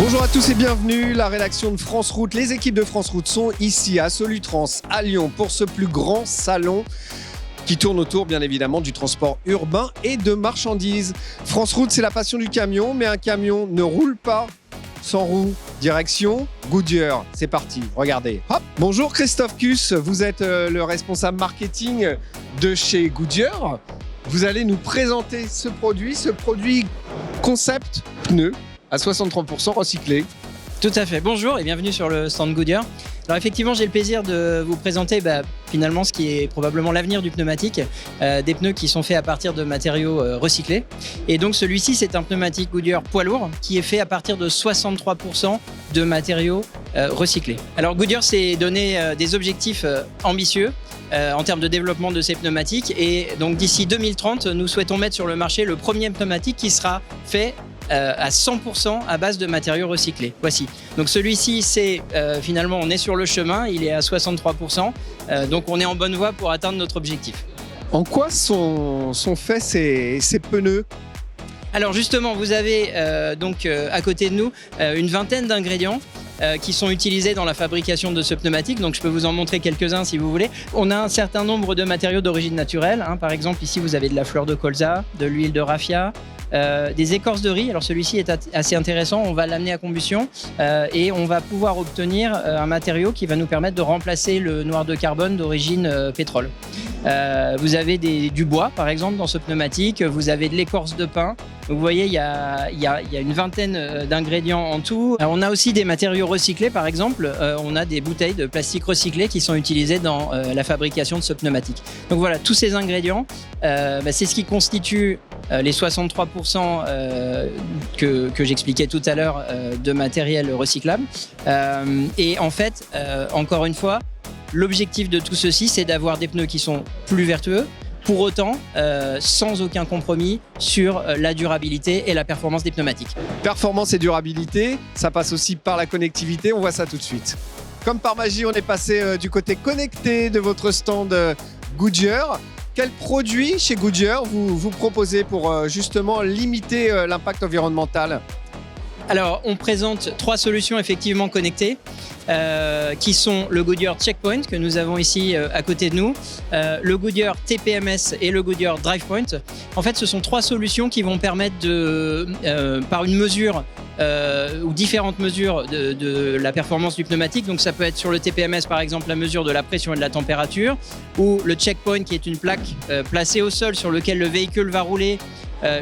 Bonjour à tous et bienvenue. La rédaction de France Route, les équipes de France Route sont ici à Solutrans, à Lyon, pour ce plus grand salon qui tourne autour, bien évidemment, du transport urbain et de marchandises. France Route, c'est la passion du camion, mais un camion ne roule pas sans roue. Direction Goodyear. C'est parti, regardez. Hop. Bonjour Christophe Kuss, vous êtes le responsable marketing de chez Goodyear. Vous allez nous présenter ce produit concept pneu à 63% recyclé. Tout à fait. Bonjour et bienvenue sur le stand Goodyear. Alors effectivement, j'ai le plaisir de vous présenter finalement ce qui est probablement l'avenir du pneumatique, des pneus qui sont faits à partir de matériaux recyclés. Et donc celui-ci, c'est un pneumatique Goodyear poids lourd qui est fait à partir de 63% de matériaux recyclés. Alors Goodyear s'est donné des objectifs ambitieux en termes de développement de ces pneumatiques. Et donc d'ici 2030, nous souhaitons mettre sur le marché le premier pneumatique qui sera fait à 100% à base de matériaux recyclés. Voici. Donc celui-ci, c'est finalement, on est sur le chemin, il est à 63%. Donc on est en bonne voie pour atteindre notre objectif. En quoi sont faits ces pneus ? Alors justement, vous avez à côté de nous une vingtaine d'ingrédients qui sont utilisés dans la fabrication de ce pneumatique. Donc je peux vous en montrer quelques-uns si vous voulez. On a un certain nombre de matériaux d'origine naturelle. Par exemple, ici, vous avez de la fleur de colza, de l'huile de raffia, des écorces de riz. Alors celui-ci est assez intéressant, on va l'amener à combustion et on va pouvoir obtenir un matériau qui va nous permettre de remplacer le noir de carbone d'origine pétrole. Vous avez du bois par exemple dans ce pneumatique, vous avez de l'écorce de pin. Donc, vous voyez, il y a une vingtaine d'ingrédients en tout. Alors, on a aussi des matériaux recyclés, par exemple. On a des bouteilles de plastique recyclées qui sont utilisées dans la fabrication de ce pneumatique. Donc voilà, tous ces ingrédients, c'est ce qui constitue les 63% que j'expliquais tout à l'heure de matériel recyclable. Et en fait, encore une fois, l'objectif de tout ceci, c'est d'avoir des pneus qui sont plus vertueux, pour autant, sans aucun compromis sur la durabilité et la performance des pneumatiques. Performance et durabilité, ça passe aussi par la connectivité, on voit ça tout de suite. Comme par magie, on est passé du côté connecté de votre stand Goodyear. Quels produits chez Goodyear vous proposez pour justement limiter l'impact environnemental ? Alors, on présente 3 solutions effectivement connectées qui sont le Goodyear Checkpoint que nous avons ici à côté de nous, le Goodyear TPMS et le Goodyear DrivePoint. En fait, ce sont 3 solutions qui vont permettre par une mesure ou différentes mesures de la performance du pneumatique. Donc ça peut être sur le TPMS par exemple la mesure de la pression et de la température, ou le Checkpoint qui est une plaque placée au sol sur lequel le véhicule va rouler.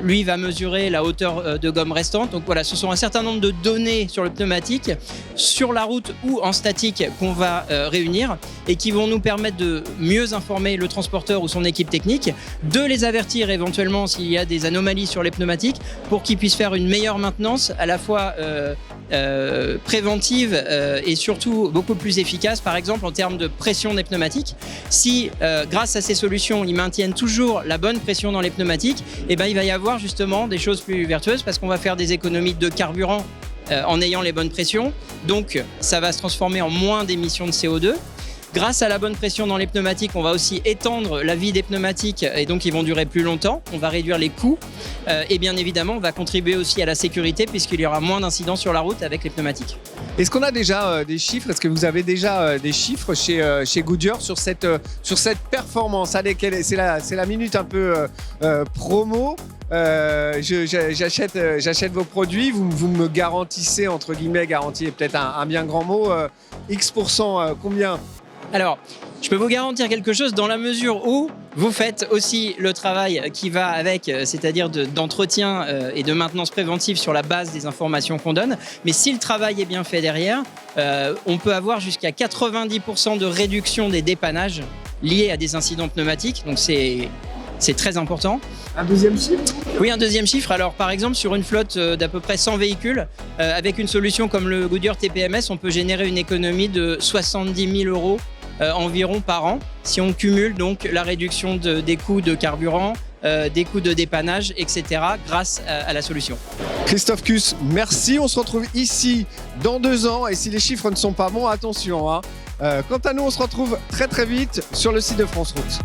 Lui va mesurer la hauteur de gomme restante. Donc voilà, ce sont un certain nombre de données sur le pneumatique, sur la route ou en statique qu'on va réunir et qui vont nous permettre de mieux informer le transporteur ou son équipe technique, de les avertir éventuellement s'il y a des anomalies sur les pneumatiques pour qu'ils puissent faire une meilleure maintenance à la fois préventive et surtout beaucoup plus efficace, par exemple en termes de pression des pneumatiques. Si grâce à ces solutions ils maintiennent toujours la bonne pression dans les pneumatiques, il va y avoir justement des choses plus vertueuses parce qu'on va faire des économies de carburant en ayant les bonnes pressions, donc ça va se transformer en moins d'émissions de CO2. Grâce à la bonne pression dans les pneumatiques, on va aussi étendre la vie des pneumatiques et donc ils vont durer plus longtemps. On va réduire les coûts et bien évidemment, on va contribuer aussi à la sécurité puisqu'il y aura moins d'incidents sur la route avec les pneumatiques. Est-ce qu'on a déjà des chiffres ? Est-ce que vous avez déjà des chiffres chez Goodyear sur cette performance ? Allez, c'est la minute un peu promo. J'achète vos produits, vous me garantissez, entre guillemets, garantie est peut-être un bien grand mot, X%, combien ? Alors, je peux vous garantir quelque chose dans la mesure où vous faites aussi le travail qui va avec, c'est-à-dire d'entretien et de maintenance préventive sur la base des informations qu'on donne. Mais si le travail est bien fait derrière, on peut avoir jusqu'à 90% de réduction des dépannages liés à des incidents pneumatiques. Donc c'est très important. Un deuxième chiffre ? Oui, un deuxième chiffre. Alors, par exemple, sur une flotte d'à peu près 100 véhicules, avec une solution comme le Goodyear TPMS, on peut générer une économie de 70 000 € environ par an, si on cumule donc la réduction des coûts de carburant, des coûts de dépannage, etc., grâce à la solution. Christophe Kuss, merci. On se retrouve ici dans 2 ans. Et si les chiffres ne sont pas bons, attention. Quant à nous, on se retrouve très très vite sur le site de France Route.